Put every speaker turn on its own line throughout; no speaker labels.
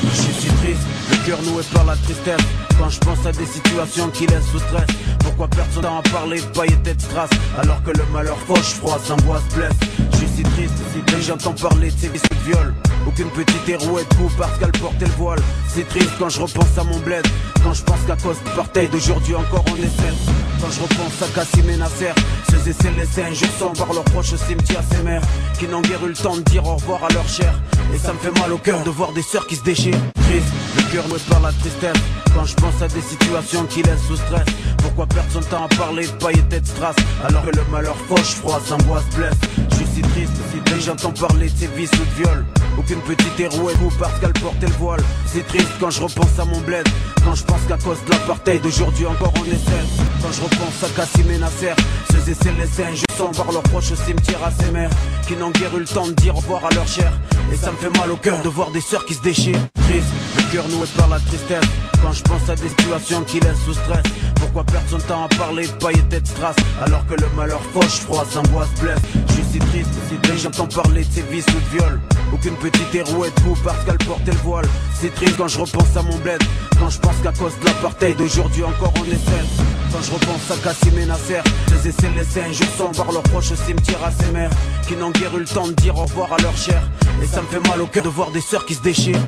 Je suis si triste, le cœur noué par la tristesse. Quand je pense à des situations qui laissent sous stress. Pourquoi personne n'a à parler de paillettes et de strass, alors que le malheur fauche, froisse, angoisse, blesse. Je suis si triste, dès que j'entends parler de ces vices de viol. Aucune petite hérouette coup parce qu'elle portait le voile. C'est triste quand je repense à mon bled. Quand je pense qu'à cause de l'apartheid d'aujourd'hui encore on est seul. Quand je repense à Kassim et Nasser, ceux et celles laissés un jour sans par leurs proches au cimetière, ces mères qui n'ont guère eu le temps de dire au revoir à leur chair. Et ça me fait mal au cœur de voir des sœurs qui se déchirent. Triste, le cœur noué par la tristesse. Quand je pense à des situations qui laissent sous stress. Pourquoi personne n'a à parler de paillettes et de strass, alors que le malheur fauche, froisse, angoisse, blesse. Je suis si triste, dès que j'entends parler de ces vices ou de viol. Aucune petite hérouette ou parce qu'elle portait le voile. C'est triste quand je repense à mon bled. Quand je pense qu'à cause de l'apartheid d'aujourd'hui encore on est seul. Quand je repense à Kassim et Nasser, ceux et celles laissés un jour sans voir leurs proches au cimetière, à ces mères qui n'ont guère eu le temps de dire au revoir à leur chair. Et ça me fait mal au cœur de voir des sœurs qui se déchirent. Triste, le cœur noué par la tristesse. Quand je pense à des situations qui laissent sous stress. Pourquoi personne n'a à parler de paillettes et de strass, alors que le malheur fauche, froisse, angoisse, blesse. Je suis si triste, dès que j'entends parler de ces vices ou de viol. Aucune petite hérouette coup parce qu'elle portait le voile. C'est triste quand je repense à mon bled. Quand je pense qu'à cause de l'apartheid d'aujourd'hui encore on est seul. Quand je repense à Kassim et Nasser, ceux et celles laissés un jour sans voir leurs proches au cimetière, à ces mères qui n'ont guère eu le temps de dire au revoir à leur chair. Et ça me fait mal au cœur de voir des sœurs qui se déchirent.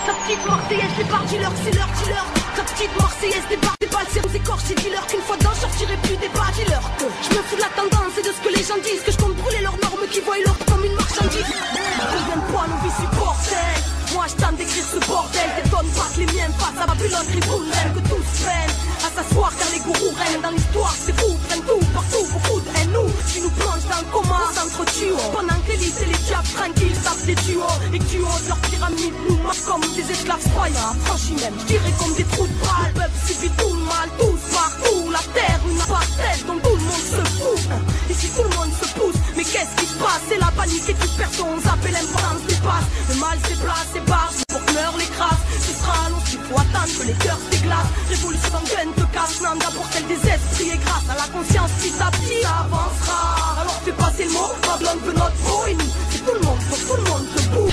Ta petite Marseillaise débarque dealer, c'est leur dealer. Ta petite Marseillaise débarque des balles, c'est aux écorchés dealer. Qu'une fois dedans, sortirai plus des bas dealer. Je me fous de la tendance et de ce que les gens disent, que je compte brûler leurs normes qui voient l'or comme une marchandise. Combien de poids nos vies supportent. Moi je tente d'écrire ce bordel. T'étonnes pas que les miens passent à Babylone, Tripounel, que tous peinent à s'asseoir car les gourous règnent dans l'histoire. C'est fou, prennent tout, partout, beaucoup de haine. Nous, qui nous plongent dans le coma, s'entretuent. Pendant que l'élite et les diables tranquilles tapent des tuyaux. Et que tu oses leur pyramide, nous marquent comme des esclaves croyants. Franchis même, je dirais comme des trous de balle. Peuple subit tout le mal, tous partout. La terre, une apartheid dont tout le monde se fout. Et si tout le monde se pousse, mais qu'est-ce qui se passe? C'est la panique et toute personne zappe l'importance dépasse. Le mal s'éplace, s'ébarque, pour que meurt les crasses. Ce sera long, il faut attendre que les cœurs se déglacent. Révolution sanguine te casse, non d'abord celle des esprits. Et grâce à la conscience, petit à petit, ça avancera. Alors fais passer le mot, Babylone veut notre peau. Et nous, c'est tout le monde, pour tout le monde debout.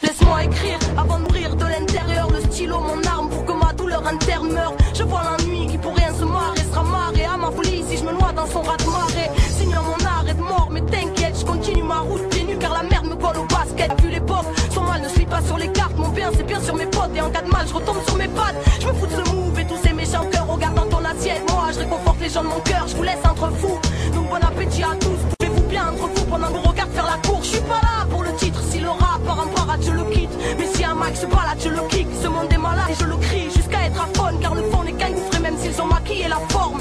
Laisse-moi écrire avant de mourir de l'intérieur. Le stylo, mon arme pour que ma douleur interne meure. Je vois l'ennui qui pour rien se marre et sera marré à ma folie si je me noie dans son raz de marée. Signe mon arrêt de mort, mais t'inquiète, je continue ma route pieds nus car la merde me colle au basket. Vu l'époque, son mal ne suit pas sur les cartes. Mon bien c'est bien sur mes potes et en cas de mal je retombe sur mes pattes. Je me fous de ce move et tous ces méchants cœurs. Regarde dans ton assiette, moi je réconforte les gens de mon cœur. Je vous laisse entre fous, donc bon appétit à tous. Pouvez-vous bien entre vous pendant que vous regardez faire la cour. Je suis pas là pour le titre, si le rap part en parade je le quitte. Mais si un Max se balade je le kick. Ce monde est malade et je le crie jusqu'à être aphone. Car le fond n'est qu'un gouffre même s'ils ont maquillé la forme.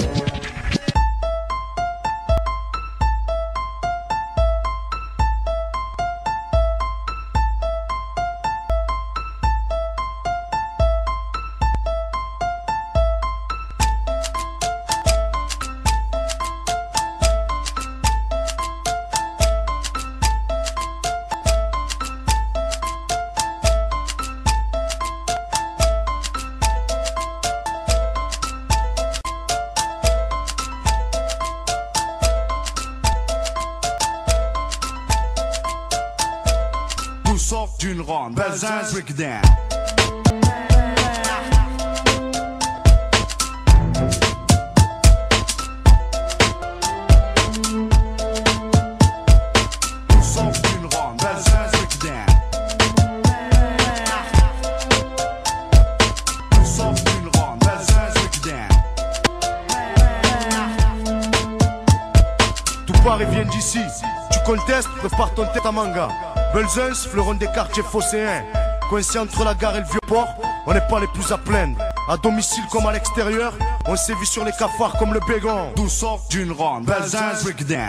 Tout sort d'une ronde, Belzins breakdown. Tout sort d'une ronde, Belzins breakdown. Tout sort d'une ronde, Belzins breakdown. Tout part et vient d'ici. Tu contestes, prépare ton tête à manga. Belzins, fleuron des quartiers phocéens. Coincé entre la gare et le vieux port, on n'est pas les plus à plaindre. À domicile comme à l'extérieur, on sévit sur les cafards comme le bégon. D'où sort d'une ronde, Belzins breakdown.